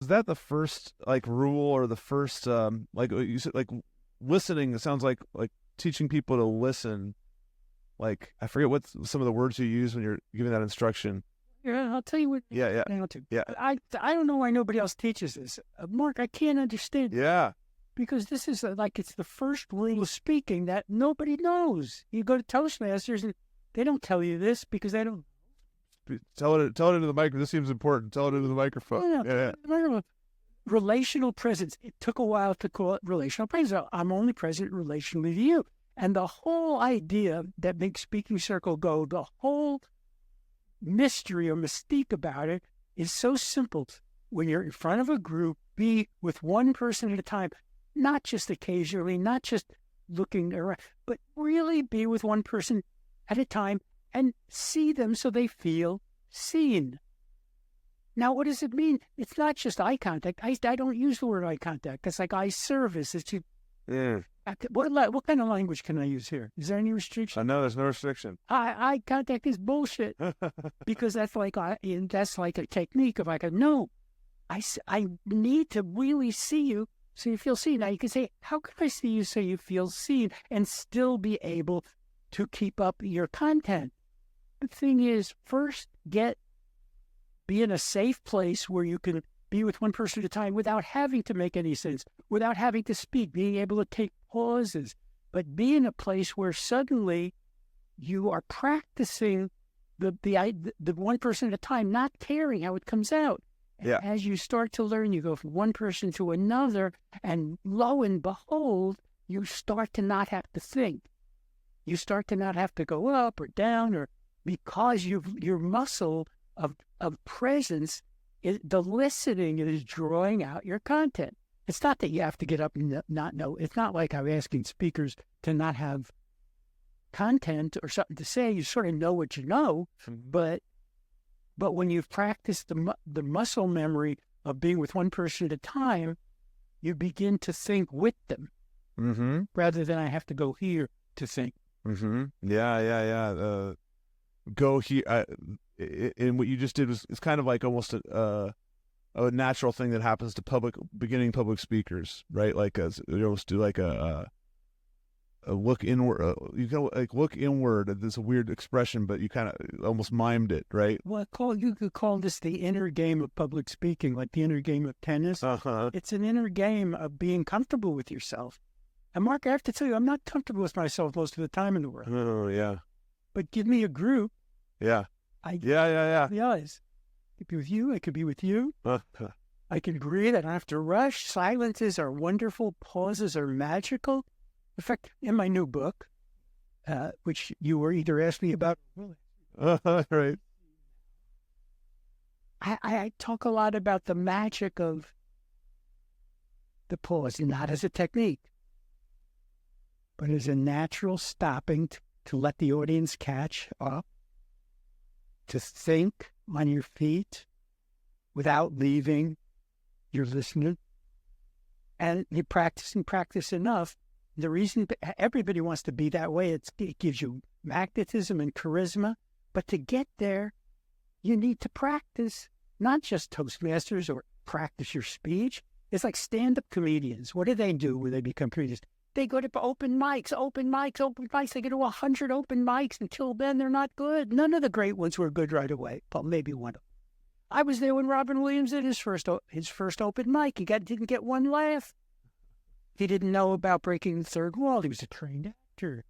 Was that the first like rule or the first like you said like listening? It sounds like teaching people to listen. Like I forget what some of the words you use when you're giving that instruction. Yeah, I'll tell you what. Yeah, Now too. yeah. I don't know why nobody else teaches this, Mark. I can't understand. Yeah. Because this is like it's the first rule of speaking that nobody knows. You go to Toastmasters and they don't tell you this because they don't. Tell it into the microphone. This seems important. Tell it into the microphone. Yeah. Relational presence. It took a while to call it relational presence. I'm only present relationally to you. And the whole idea that makes Speaking Circle go, the whole mystery or mystique about it is so simple. When you're in front of a group, be with one person at a time, not just occasionally, not just looking around, but really be with one person at a time and see them so they feel seen. Now, what does it mean? It's not just eye contact. I don't use the word eye contact. It's like eye service. It's what kind of language can I use here? Is there any restriction? No, there's no restriction. Eye contact is bullshit because that's like a technique of no, I need to really see you so you feel seen. Now you can say, how can I see you so you feel seen and still be able to keep up your content? The thing is, first be in a safe place where you can be with one person at a time without having to make any sense, without having to speak, being able to take pauses, but be in a place where suddenly you are practicing the one person at a time, not caring how it comes out. And as you start to learn, you go from one person to another, and lo and behold, you start to not have to think. You start to not have to go up or down, or because your muscle of presence, the listening is drawing out your content. It's not that you have to get up and not know. It's not like I'm asking speakers to not have content or something to say. You sort of know what you know, but when you've practiced the muscle memory of being with one person at a time, you begin to think with them rather than I have to go here to think. Yeah. Go here. And what you just did it's kind of like almost a natural thing that happens to beginning public speakers, right? Like you almost do like a look inward. You can like look inward. It's a weird expression, but you kind of almost mimed it, right? Well, you could call this the inner game of public speaking, like the inner game of tennis. It's an inner game of being comfortable with yourself. And Mark, I have to tell you, I'm not comfortable with myself most of the time in the world. Oh yeah. But give me a group. Yeah. Yeah. It could be with you. It could be with you. I can breathe. I don't have to rush. Silences are wonderful. Pauses are magical. In fact, in my new book, which you were either asking me about, right? I talk a lot about the magic of the pause, not as a technique, but as a natural stopping to let the audience catch up, to think on your feet without leaving your listener. And you practice enough. The reason everybody wants to be that way, it gives you magnetism and charisma. But to get there, you need to practice, not just Toastmasters or practice your speech. It's like stand-up comedians. What do they do when they become comedians? They go to open mics. They go to 100 open mics. Until then, they're not good. None of the great ones were good right away. Well, maybe one of them. I was there when Robin Williams did his first open mic. He didn't get one laugh. He didn't know about breaking the third wall. He was a trained actor.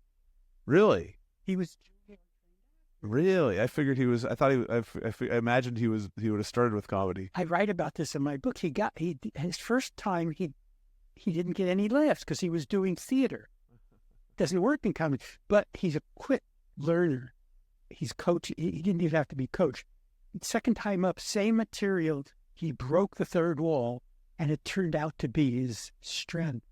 Really? He was. Really? I figured he was. I imagined he would have started with comedy. I write about this in my book. His first time he didn't get any laughs because he was doing theater. Doesn't work in comedy, but he's a quick learner. He's coach. He didn't even have to be coached. Second time up, same material. He broke the third wall, and it turned out to be his strength.